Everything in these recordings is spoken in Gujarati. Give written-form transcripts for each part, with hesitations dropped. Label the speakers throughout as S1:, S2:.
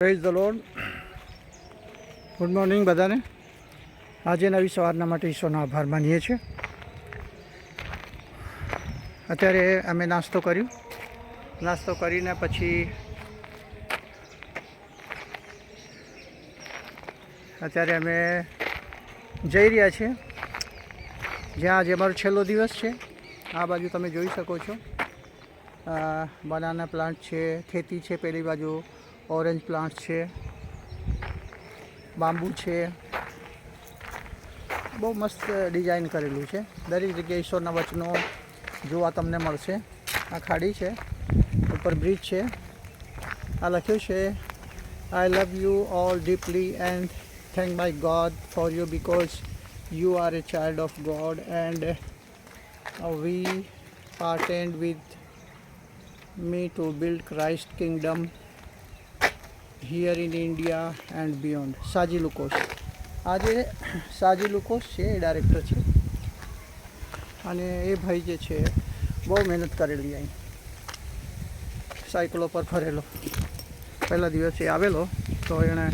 S1: Praise the lord. Good morning બધાને. આજે નવી સવારના માટે ઈશ્વરનો આભાર માનીએ છીએ. અત્યારે અમે નાસ્તો કર્યું. નાસ્તો કરીને પછી અત્યારે અમે જઈ રહ્યા છીએ જ્યાં આજે અમારો છેલ્લો દિવસ છે. આ બાજુ તમે જોઈ શકો છો બનાના પ્લાન્ટ છે, ખેતી છે, પેલી બાજુ ઓરેન્જ પ્લાન્ટ છે, બાંબુ છે. બહુ મસ્ત ડિઝાઇન કરેલું છે. દરેક જગ્યાએ ઈશ્વરના વચનો જોવા તમને મળશે. આ ખાડી છે, ઉપર બ્રિજ છે. આ લખ્યું છે I love you all deeply and thank my God for you because you are a child of God and we partnered with me to build Christ kingdom here in India and beyond. Saji Lukose. આજે સાજી લુકોસ છે, એ ડાયરેક્ટર છે અને એ ભાઈ જે છે બહુ મહેનત કરેલી. અહીં સાયકલો પર ફરેલો. પહેલા દિવસે આવેલો તો એણે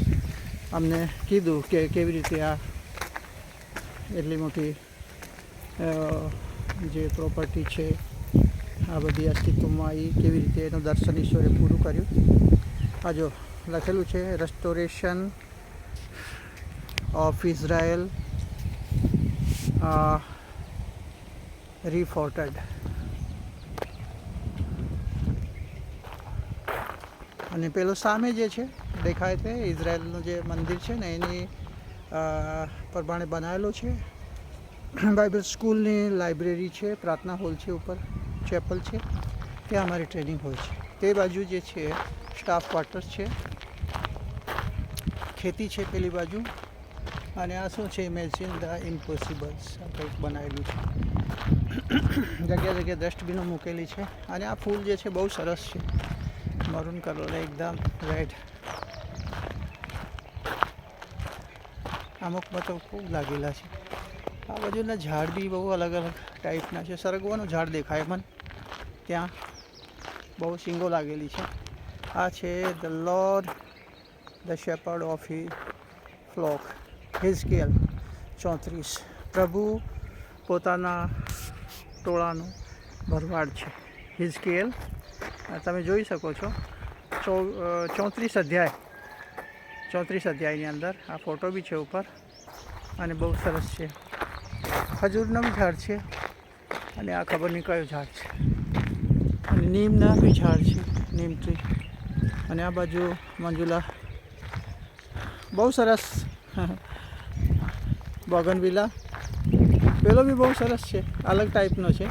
S1: અમને કીધું કે કેવી રીતે આ એટલી મોટી જે પ્રોપર્ટી છે આ બધી અસ્તિત્વમાં આવી, કેવી રીતે એનું દર્શન ઈશ્વરે પૂરું કર્યું. આ જો લખેલું છે રેસ્ટોરેશન ઓફ ઇઝરાયલ રીફોર્ટેડ. અને પેલો સામે જે છે દેખાય છે ઇઝરાયલનું જે મંદિર છે ને એની પ્રમાણે બનાવેલો છે. બાઇબલ સ્કૂલની લાઇબ્રેરી છે, પ્રાર્થના હોલ છે, ઉપર ચેપલ છે, ત્યાં અમારી ટ્રેનિંગ હોય છે. તે બાજુ જે છે સ્ટાફ ક્વાર્ટર્સ છે, ખેતી છે પેલી બાજુ. અને આ શું છે ઇમેજિન ધ ઇમ્પોસિબલ્સ કંઈક બનાવેલું છે. જગ્યા જગ્યાએ ડસ્ટબિનો મૂકેલી છે. અને આ ફૂલ જે છે બહુ સરસ છે, મરૂન કલર, એકદમ રેડ. અમુકમાં તો ખૂબ લાગેલા છે. આ બાજુના ઝાડ બી બહુ અલગ અલગ ટાઈપના છે. સરગવાનું ઝાડ દેખાય મને ત્યાં, બહુ શીંગો લાગેલી છે. આ છે the Lord the shepherd of he flock, Ezekiel 34. પ્રભુ પોતાના ટોળાનું ભરવાડ છે. હિઝકિયલ તમે જોઈ શકો છો 34 અધ્યાય, 34 અધ્યાયની અંદર આ ફોટો બી છે ઉપર. અને બહુ સરસ છે. ખજૂરનું બી ઝાડ છે અને આ ખબર નહીં કયું ઝાડ છે. અને નીમના બી ઝાડ છે, નીમ ટ્રી. અને આ બાજુ મંજુલા, બહુ સરસ. બોગનવિલા પેલો બી બહુ સરસ છે, અલગ ટાઈપનો છે,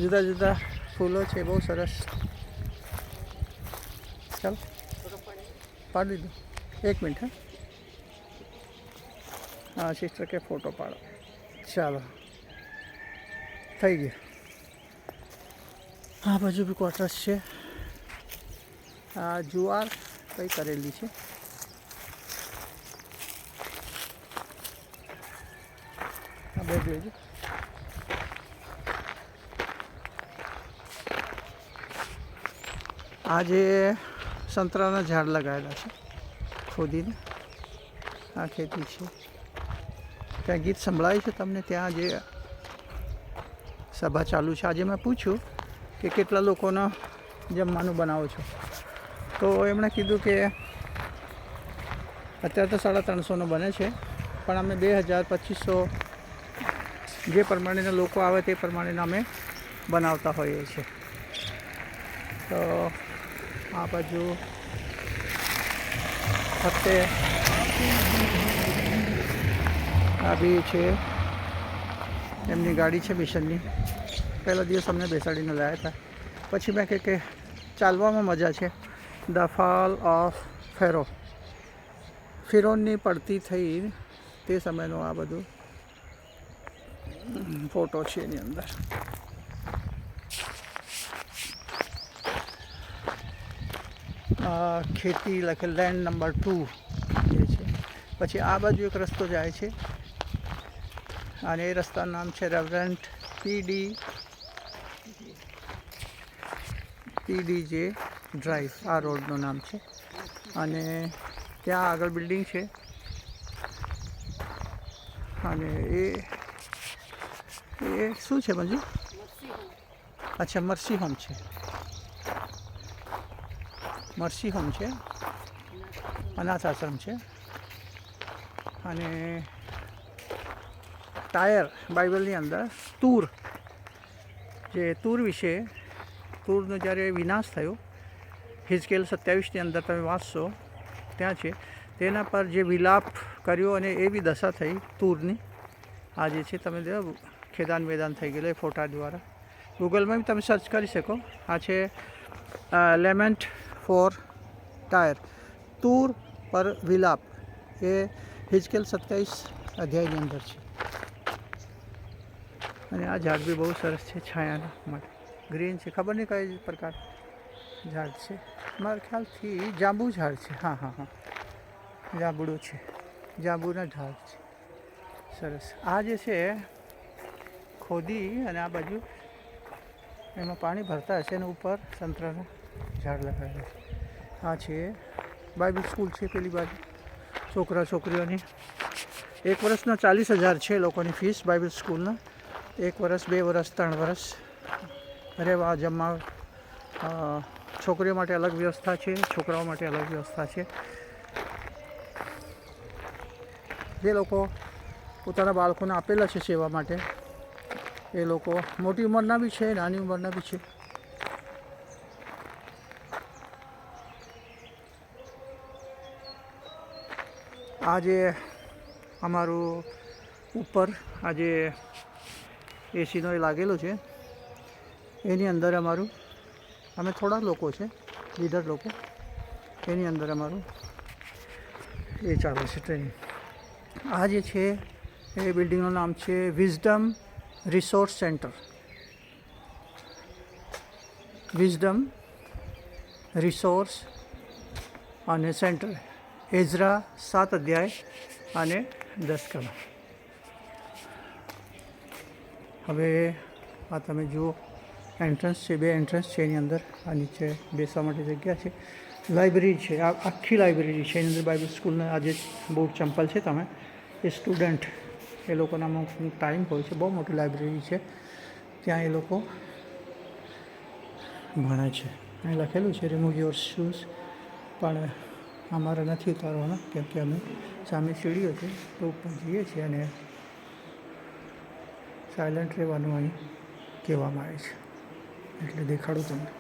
S1: જુદા જુદા ફૂલો છે, બહુ સરસ. ચાલો પાડી દીધું. 1 મિનિટ. હા સિસ્ટર કે ફોટો પાડો. ચાલો થઈ ગયું. આ બાજુ બી ક્વાર્ટર્સ છે. આ જુવાર કઈ કરેલી છે. આ બે જોઈજો. આ જે સંતરાના ઝાડ લગાવેલા છે ખોદીને, આ ખેતી છે. ત્યાં ગીત સંભળાય છે તમને, ત્યાં જે સભા ચાલુ છે. આજે મેં પૂછ્યું કે કેટલા લોકોનો જમવાનું બનાવો છો, તો એમણે કીધું કે અત્યારે તો 350નો બને છે, પણ અમે 2000-2500 જે પ્રમાણેના લોકો આવે તે પ્રમાણેના અમે બનાવતા હોઈએ છીએ. તો આ બાજુ ફરતે આ બી છે, એમની ગાડી છે મિશનની. પહેલા દિવસ અમને બેસાડીને લાવ્યા હતા. પછી મેં કહે કે ચાલવામાં મજા છે. ધ ફોલ ઓફ ફેરો, ફિરોનની પડતી થઈ તે સમયનો આ બધું ફોટો છે એની અંદર. ખેતી લખે લેન્ડ નંબર 2 જે છે. પછી આ બાજુ એક રસ્તો જાય છે અને એ રસ્તાનું નામ છે રેવરન્ટ પીડીજે ડ્રાઈવ. આ રોડનું નામ છે. અને ત્યાં આગળ બિલ્ડિંગ છે અને એ શું છે મંજુ? અચ્છા, મર્સી હોમ છે. મર્સી હોમ છે, અનાથ આશ્રમ છે. અને ટાયર બાઇબલની અંદર તૂર, જે તૂર વિશે, તૂરનો જ્યારે વિનાશ થયો હિઝકેલ 27ની અંદર તમે વાંચશો ત્યાં છે, તેના પર જે વિલાપ કર્યો અને એવી દશા થઈ તૂરની. આ જે છે તમે ખેદાન મેદાન થઈ ગયેલો એ ફોટા દ્વારા ગૂગલમાં બી તમે સર્ચ કરી શકો. આ છે લેમેન્ટ ફોર ટાયર, તૂર પર વિલાપ, એ હિઝકેલ 27 અધ્યાયની અંદર છે. અને આ ઝાડ બી બહુ સરસ છે છાયાના માટે, ગ્રીન છે. ખબર નહીં કઈ પ્રકાર ઝાડ છે, મારા ખ્યાલથી જાંબુ ઝાડ છે. હા હા હા, જાંબુડું છે, જાંબુના ઝાડ છે. સરસ. આ જે છે ખોદી અને આ બાજુ એમાં પાણી ભરતા હશે અને ઉપર સંતરાના ઝાડ લગાવેલા છે. આ છે બાઇબલ સ્કૂલ છે પેલી બાજુ, છોકરા છોકરીઓની. 1 વર્ષના 40,000 છે લોકોની ફીસ બાઇબલ સ્કૂલના. 1 વર્ષ, 2 વર્ષ, 3 વર્ષ રહેવા જમવા. છોકરીઓ માટે અલગ વ્યવસ્થા છે, છોકરાઓ માટે અલગ વ્યવસ્થા છે. જે લોકો પોતાના બાળકોને આપેલા છે સેવા માટે, એ લોકો મોટી ઉંમરના બી છે, નાની ઉંમરના બી છે. આ જે અમારું ઉપર આ જે એસીનો એ લાગેલો છે એની અંદર અમારું, અમે થોડા લોકો છે લીડર લોકો, એની અંદર અમારું એ ચાલે છે ટ્રેનિંગ. આ જે છે એ બિલ્ડિંગનું નામ છે wisdom resource centre. Wisdom resource અને સેન્ટર, એઝરા 7 અધ્યાય અને 10 કલમ. હવે આ તમે જુઓ એન્ટ્રન્સ છે, 2 એન્ટ્રન્સ છે એની અંદર. આ નીચે બેસવા માટે જગ્યા છે. લાઇબ્રેરી છે, આ આખી લાઇબ્રેરી છે એની અંદર. બાઇબલ સ્કૂલના આ જે બૂટ ચંપલ છે તમે, એ સ્ટુડન્ટ એ લોકોના અમુક ટાઈમ હોય છે. બહુ મોટી લાઇબ્રેરી છે, ત્યાં એ લોકો ભણે છે. અહીં લખેલું છે રિમૂવ યોર શૂઝ, પણ અમારે નથી ઉતારવાના કેમ કે અમે સામે સીડીઓ છે તો ઉપર જઈએ છીએ અને સાયલન્ટ રહેવાનું અહીં કહેવામાં આવે છે. એટલે દેખાડું તમને.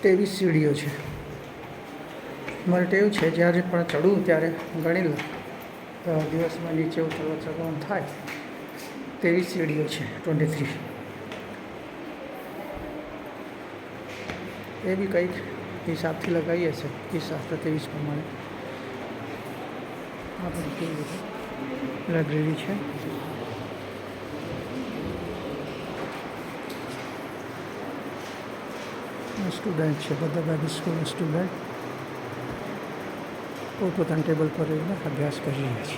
S1: તેવી સીડીઓ છે. મારે ટેવ છે જ્યારે પણ ચડું ત્યારે ગણી લઉં દિવસમાં નીચે ઉતરવા ચડવાનું થાય. તેવી સીડીઓ છે 23. એ બી કંઈક હિસાબથી લગાવીએ છે, હિસાબ 23 પ્રમાણે. આ બધી કેવી લાઇબ્રેરી છે. સ્ટુડન્ટ છે બધા, બાઇબલ સ્કૂલના સ્ટુડન્ટ પોતપોતાના ટેબલ પર રહીને અભ્યાસ કરી રહ્યા છે.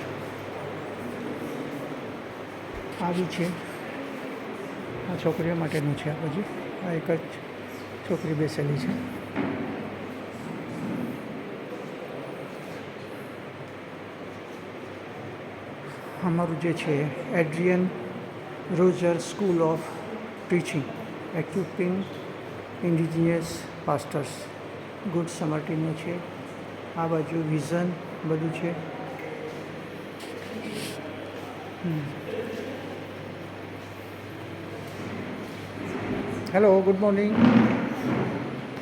S1: આ બી છે, આ છોકરીઓ માટેનું છે. આ બાજુ આ એક જ છોકરી બેસેલી છે. અમારું જે છે Adrian Roger school of teaching, equipping indigenous pastors, good સમર્ટીનું છે. આ બાજુ વિઝન બધું છે. Hello, good morning.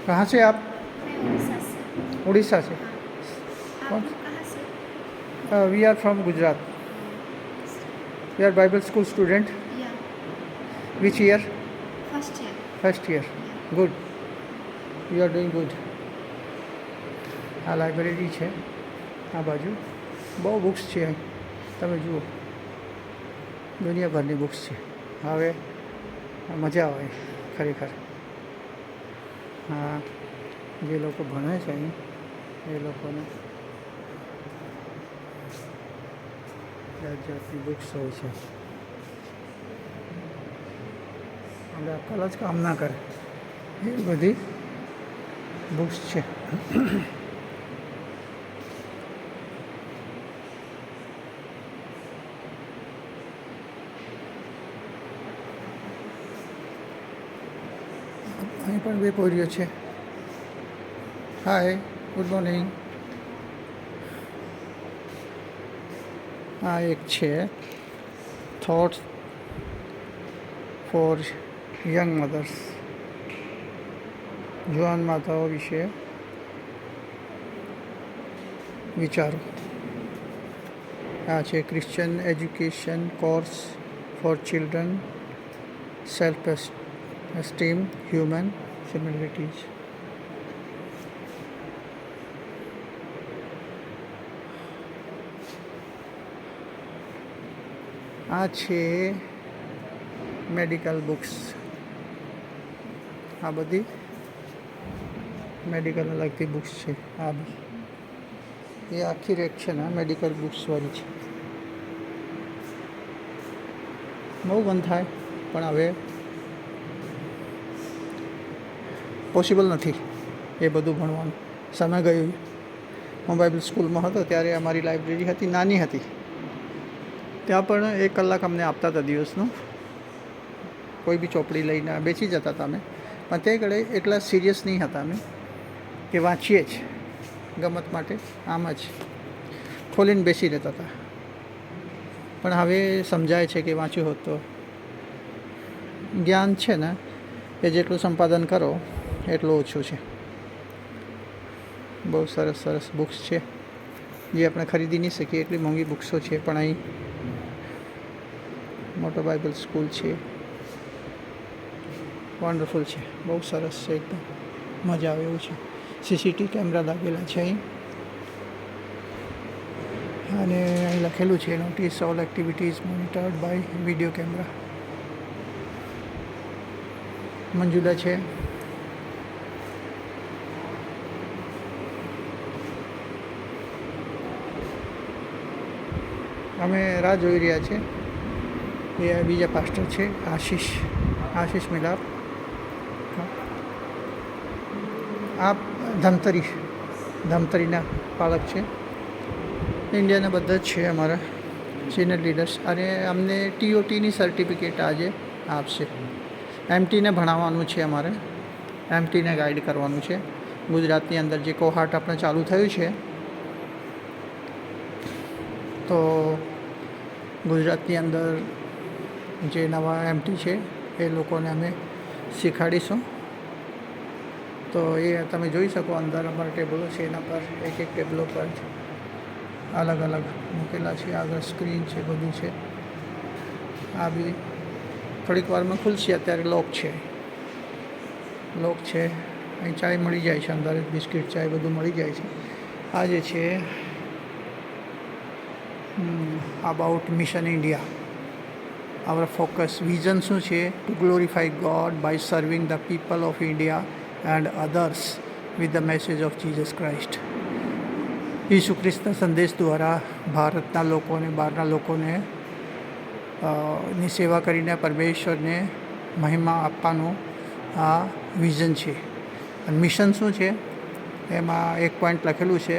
S1: कहाँ से आप? उड़ीसा से. कौन? We are from Gujarat. We are Bible school student. Which year? First year. Good. You are doing good. આ લાઇબ્રેરી છે. આ બાજુ બહુ બુક્સ છે, તમે જુઓ દુનિયાભરની બુક્સ છે. હવે મજા આવે ખરેખર. હા, જે લોકો ભણે છે અહીં એ લોકોને જાત જાતની બુક્સ હોય છે. આપણે અક્કલ જ કામ ના કરે એ બધી બુક્સ છે. અહીં પણ બે પોરીઓ છે. હાય, ગુડ મોર્નિંગ. આ એક છે થોટ્સ ફોર યંગ મધર્સ, જુવાન માતાઓ વિશે વિચારો. આ છે Christian education course for children, self esteem, human similarities. આ છે મેડિકલ બુક્સ. આ બધી મેડિકલ લગતી બુક્સ છે. આ બી એ આખી રેક છે ને મેડિકલ બુક્સવાળી છે. બહુ મન થાય પણ હવે પોસિબલ નથી એ બધું ભણવાનું. સમય ગયું. હું બાઇબલ સ્કૂલમાં હતો ત્યારે અમારી લાઇબ્રેરી હતી, નાની હતી. ત્યાં પણ 1 કલાક અમને આપતા હતા દિવસનું. કોઈ બી ચોપડી લઈને બેસી જતા હતા અમે. પણ તે ઘડે એટલા સિરિયસ નહીં હતા અમે કે વાંચીએ જ ગમત માટે, આમ જ ખોલીને બેસી રહેતા હતા. પણ હવે સમજાય છે કે વાંચ્યું હોત તો જ્ઞાન છે ને એ જેટલું સંપાદન કરો એટલું ઓછું છે. બહુ સરસ સરસ બુક્સ છે જે આપણે ખરીદી નહીં શકીએ એટલી મોંઘી બુક્સો છે. પણ અહીં મોટો બાઇબલ સ્કૂલ છે, વન્ડરફુલ છે, બહુ સરસ છે, એકદમ મજા આવે એવું છે. સીસીટીવી કેમેરા લાગેલા છે અહીં, અને અહીં લખેલું છે notice all activities monitored by video camera. Manjula છે. અમે રાહ જોઈ રહ્યા છીએ. એ બીજા પાસ્ટર છે આશીષ મિલાપ. આ ધમતરીના પાલક છે. ઇન્ડિયાના બધા જ છે અમારા સિનિયર લીડર્સ. અને અમને TOTની સર્ટિફિકેટ આજે આપશે. MTને ભણાવવાનું છે અમારે, MTને ગાઈડ કરવાનું છે. ગુજરાતની અંદર જે કોહાટ આપણે ચાલુ થયું છે, તો ગુજરાતની અંદર જે નવા MT છે એ લોકોને અમે શીખવાડીશું. તો એ તમે જોઈ શકો અંદર અમારા ટેબલો છે, એના પર એક ટેબલો પર અલગ અલગ મૂકેલા છે. આગળ સ્ક્રીન છે, બધું છે. આ બી થોડીક વારમાં ખુલશે. અત્યારે લોક છે. અહીં ચાય મળી જાય છે, અંદર બિસ્કિટ ચાય બધું મળી જાય છે. આ જે છે about mission India. our focus vision શું છે? to glorify God by serving the people of India and others with the message of Jesus Christ. ઈસુ ખ્રિસ્તના સંદેશ દ્વારા ભારતના લોકોને, બહારના લોકોને ની સેવા કરીને પરમેશ્વરને મહિમા આપવાનું આ વિઝન છે. અને મિશન શું છે? એમાં એક પોઈન્ટ લખેલું છે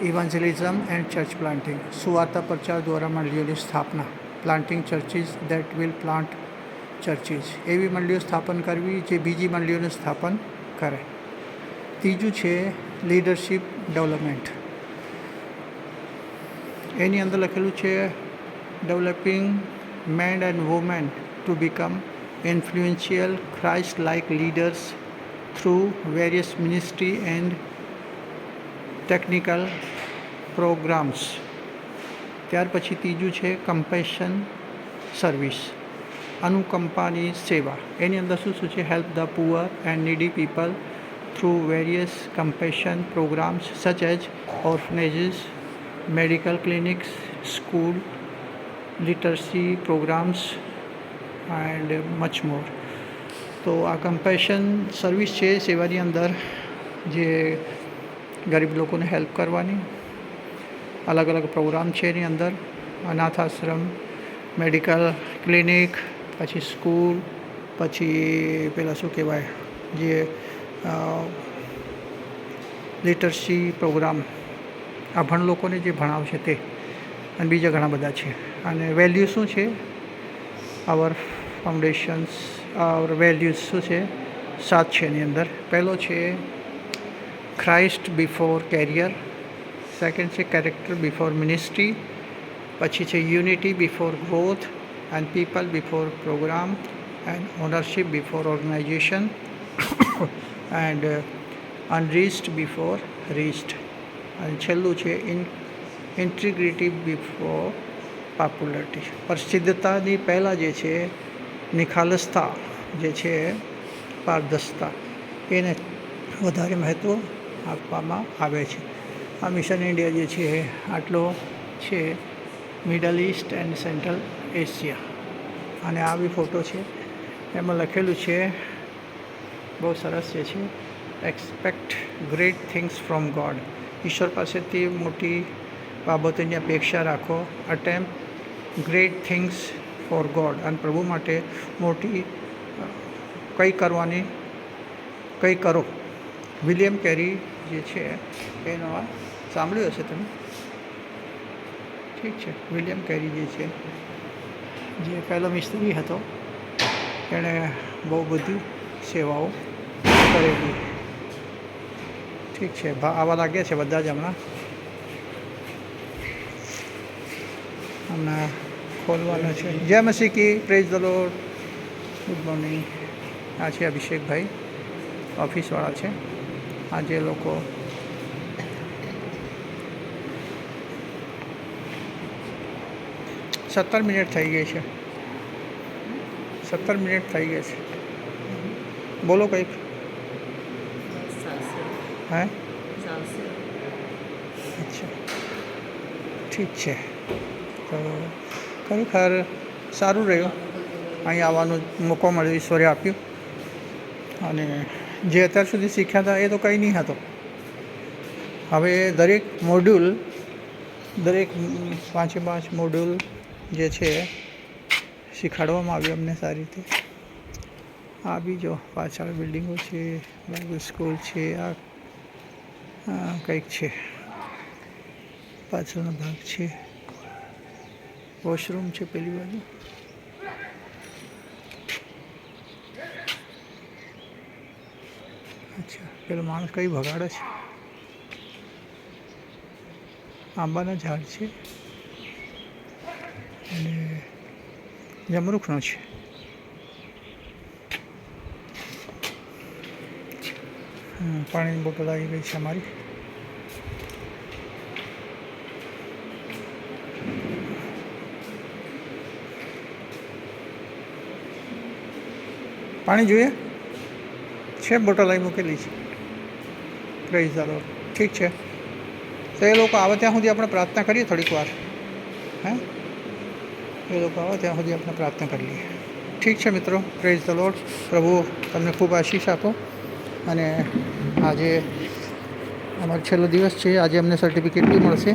S1: ઇવાન્જલિઝમ એન્ડ ચર્ચ પ્લાન્ટિંગ. સુવાર્તા પ્રચાર દ્વારા મંડળીઓની સ્થાપના. Planting churches that will plant churches. એવી મંડળીઓ સ્થાપન કરવી જે બીજી મંડળીઓનું સ્થાપન કરે. ત્રીજું છે લીડરશિપ ડેવલપમેન્ટ. એની અંદર લખેલું છે developing men and women to become influential Christ like leaders through various ministry and technical programmes. ત્યાર પછી ત્રીજું છે કમ્પેશન સર્વિસ, અનુકંપાની સેવા. એની અંદર શું છે? Help the poor and needy people through various compassion programs such as orphanages, medical clinics, school literacy programs and much more. તો આ કમ્પેશન સર્વિસ છે સેવાની અંદર, જે ગરીબ લોકોને હેલ્પ કરવાની. અલગ અલગ પ્રોગ્રામ છે એની અંદર, અનાથ આશ્રમ, મેડિકલ ક્લિનિક, પછી સ્કૂલ, પછી પેલા શું કહેવાય જે લિટરસી પ્રોગ્રામ, અભણ લોકોને જે ભણાવશે તે, અને બીજા ઘણા બધા છે. અને વેલ્યુ શું છે, આવર ફાઉન્ડેશન્સ, આવર વેલ્યુઝ શું છે, 7 છે એની અંદર. પહેલો છે ક્રાઇસ્ટ બિફોર કેરિયર, સેકન્ડ છે કેરેક્ટર બિફોર મિનિસ્ટ્રી, પછી છે unity before growth, and people before program, and ownership before organization, and unreached before reached, અને છેલ્લું છે ઇન્ટિગ્રિટી બિફોર પોપ્યુલરિટી. પ્રસિદ્ધતાની પહેલાં જે છે નિખાલસતા, જે છે પારદર્શિતા, એને વધારે મહત્ત્વ આપવામાં આવે છે. આ મિશન ઇન્ડિયા જે છે આટલો છે middle east and central Asia. અને આ બી ફોટો છે, એમાં લખેલું છે બહુ સરસ જે છે, expect great things from God. ઈશ્વર પાસેથી મોટી બાબતોની અપેક્ષા રાખો. Attempt great things for God, અને પ્રભુ માટે મોટી કંઈ કરવાની, કંઈ કરો. વિલિયમ કેરી જે છે એનો આ સાંભળ્યું હશે તમે, ઠીક છે. વિલિયમ કેરી જે છે, જે પહેલો મિસ્ત્રી હતો, એણે બહુ બધી સેવાઓ કરેલી, ઠીક છે. આવા લાગ્યા છે બધા જ હમણાં ખોલવાનો છે. જય મસી કી, praise the lord, good morning. આ છે અભિષેકભાઈ, ઓફિસવાળા છે. આ જે લોકો સત્તર મિનિટ થઈ ગઈ છે, 17 મિનિટ થઈ ગઈ છે. બોલો કંઈક. હે, અચ્છા, ઠીક છે. તો ખરેખર સારું રહ્યું, અહીં આવવાનો મોકો મળ્યો, ઈશ્વરે આપ્યું. અને જે અત્યાર સુધી શીખ્યા હતા એ તો કંઈ નહીં હતો. હવે દરેક મોડ્યુલ, દરેક 5 મોડ્યુલ જે છે શીખવાડવામાં આવ્યું અમને સારી રીતે. આ બી જો પાછળ બિલ્ડિંગો છે, બાઇબલ સ્કૂલ છે, આ કંઈક છે, પાછળનો ભાગ છે, વોશરૂમ છે પેલી બાજુ. અચ્છા, પેલો માણસ કઈ ભગાડે છે. આંબાના ઝાડ છે અને જમરૂખનો છે. પાણીની બોટલ આવી ગઈ છે અમારી. પાણી જોઈએ છે, બોટલ અહીં મૂકેલી છે. Praise the lord. ઠીક છે. તો એ લોકો આવે ત્યાં સુધી આપણે પ્રાર્થના કરીએ થોડીક વાર. હે, એ લોકો આવે ત્યાં સુધી આપણે પ્રાર્થના કરી લઈએ. ઠીક છે મિત્રો, પ્રેઝ ધ લોર્ડ. પ્રભુ તમને ખૂબ આશીષ આપો. અને આજે અમારો છેલ્લો દિવસ છે, આજે અમને સર્ટિફિકેટ બી મળશે,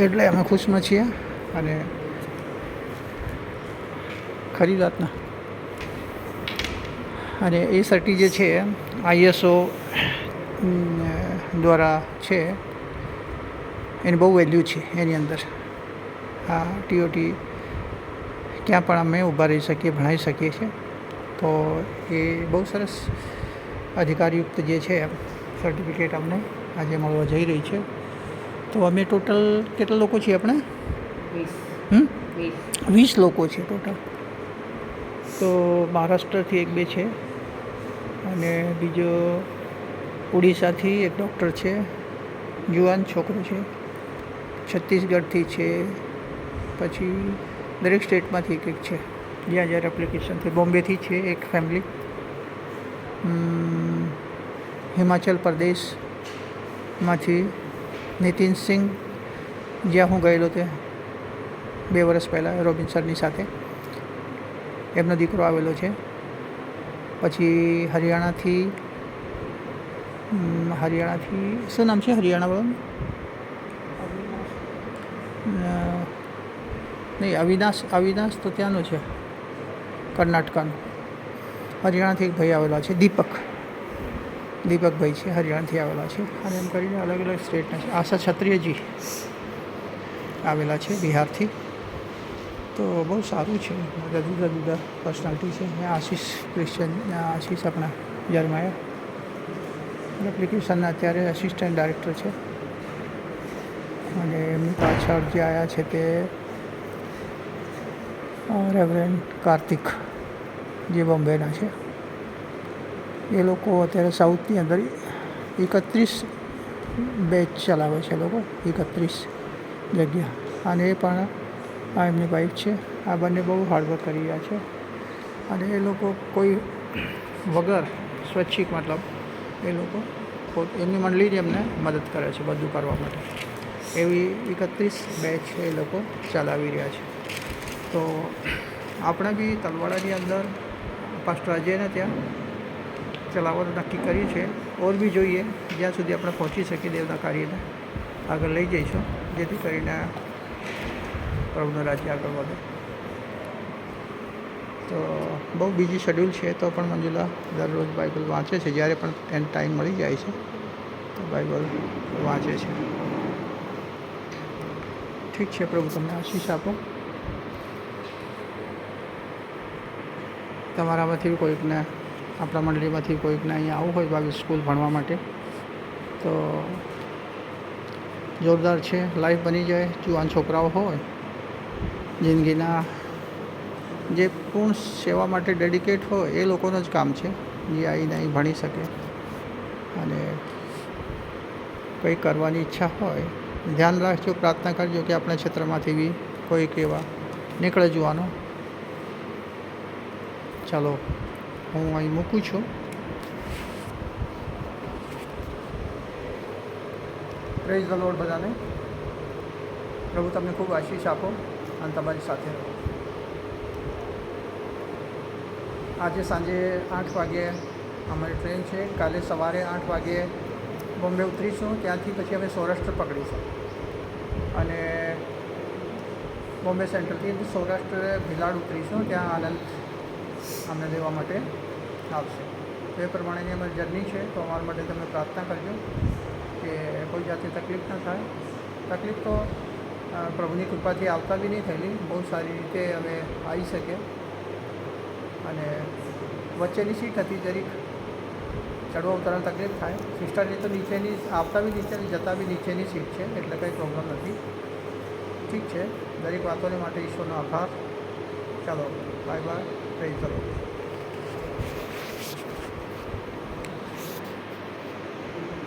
S1: એટલે અમે ખુશમાં છીએ. અને ખરી વાતના, અને એ સર્ટી જે છે ISO દ્વારા છે, એની બહુ વેલ્યુ છે એની અંદર. આ TOT ક્યાં પણ અમે ઊભા રહી શકીએ, ભણાવી શકીએ છીએ. તો એ બહુ સરસ અધિકારયુક્ત જે છે સર્ટિફિકેટ અમને આજે મળવા જઈ રહી છે. તો અમે ટોટલ કેટલા લોકો છીએ આપણે? 20 લોકો છે ટોટલ. તો મહારાષ્ટ્રથી 1-2 છે, અને બીજો ઉડીસાથી એક ડૉક્ટર છે, જુવાન છોકરો છે, છત્તીસગઢથી છે, પછી દરેક સ્ટેટમાંથી એક છે જ્યાં જ્યારે એપ્લિકેશન થઈ. બોમ્બેથી છે એક ફેમિલી, હિમાચલ પ્રદેશમાંથી નીતિન સિંહ, જ્યાં હું ગયેલો તે, 2 વર્ષ પહેલાં રોબિન સરની સાથે. એમનો દીકરો આવેલો છે. પછી હરિયાણાથી શું નામ છે હરિયાણાવાળાનું? નહીં, અવિનાશ તો ત્યાંનો છે, કર્ણાટકાનો. હરિયાણાથી એક ભાઈ આવેલા છે, દીપકભાઈ છે, હરિયાણાથી આવેલા છે. અને એમ કરીને અલગ અલગ સ્ટેટના છે. આશા ક્ષત્રિયજી આવેલા છે બિહારથી. તો બહુ સારું છે, બધા જુદા જુદા પર્સનાલિટી છે. આશીષ આપણા જરમાયા એપ્લિકેશનના અત્યારે અસિસ્ટન્ટ ડાયરેક્ટર છે. અને એમની પાછળ જે આવ્યા છે તે રેવરેન્ડ કાર્તિક, જે બોમ્બેના છે. એ લોકો અત્યારે સાઉથની અંદર 31 બેચ ચલાવે છે. લોકો 31 જગ્યા. અને એ પણ આ એમની વાઈફ છે. આ બંને બહુ હાર્ડવર્ક કરી રહ્યા છે. અને એ લોકો કોઈ વગર સ્વૈચ્છિક મતલબ એ લોકો એમની મંડળી જ એમને મદદ કરે છે બધું કરવા માટે. એવી 31 બેચ એ લોકો ચલાવી રહ્યા છે. તો આપણે બી તલવાડાની અંદર પાસ્ટર અજયને ત્યાં ચલાવવાનું નક્કી કર્યું છે. ઓર બી જોઈએ જ્યાં સુધી આપણે પહોંચી શકીએ દેવના કાર્યને આગળ લઈ જઈશું, જેથી કરીને પ્રભુનું રાજ્ય આગળ વધે. તો બહુ બીજી શેડ્યુલ છે, તો પણ મંજુલા દરરોજ બાઇબલ વાંચે છે. જ્યારે પણ એને ટાઈમ મળી જાય છે તો બાઇબલ વાંચે છે. ઠીક છે, પ્રભુ તમને આશીષ આપો. તમારામાંથી કોઈકને, આપણા મંડળીમાંથી કોઈકને અહીંયા આવવું હોય બાબી સ્કૂલ ભણવા માટે તો જોરદાર છે. લાઈફ બની જાય. જુવાન છોકરાઓ હોય, જિંદગીના જે પૂર્ણ સેવા માટે ડેડિકેટ હોય, એ લોકોનું જ કામ છે, જે આવીને અહીં ભણી શકે. અને કંઈ કરવાની ઈચ્છા હોય, ધ્યાન રાખજો, પ્રાર્થના કરજો કે આપણા ક્ષેત્રમાંથી બી કોઈક એવા નીકળે જુવાનો. ચાલો, હું અહીં મૂકું છું. પ્રેઝ ધ લોર્ડ બધાને. પ્રભુ તમને ખૂબ આશીષ આપો અને તમારી સાથે રહો. આજે સાંજે 8 વાગ્યે અમારી ટ્રેન છે. કાલે સવારે 8 વાગ્યે બોમ્બે ઉતરીશું. ત્યાંથી પછી અમે સૌરાષ્ટ્ર પકડીશું અને બોમ્બે સેન્ટ્રલથી સૌરાષ્ટ્ર ભિલાડ ઉતરીશું. ત્યાં આનંદ અમને લેવા માટે આવશે. તો એ પ્રમાણેની અમારી જર્ની છે. તો અમારા માટે તમે પ્રાર્થના કરજો કે કોઈ જાતની તકલીફ ન થાય. તકલીફ તો પ્રભુની કૃપાથી આવતા બી નહીં થયેલી. બહુ સારી રીતે અમે આવી શકીએ. અને વચ્ચેની સીટ હતી, જરીક ચડવા ઉતરવાની તકલીફ થાય. સિસ્ટરની તો નીચેની, આવતા બી નીચેની, જતા બી નીચેની સીટ છે, એટલે કંઈ પ્રોબ્લેમ નથી. ઠીક છે. દરેક વાતોને માટે ઈશ્વરનો આભાર. ચાલો, bye bye. Praise the lord.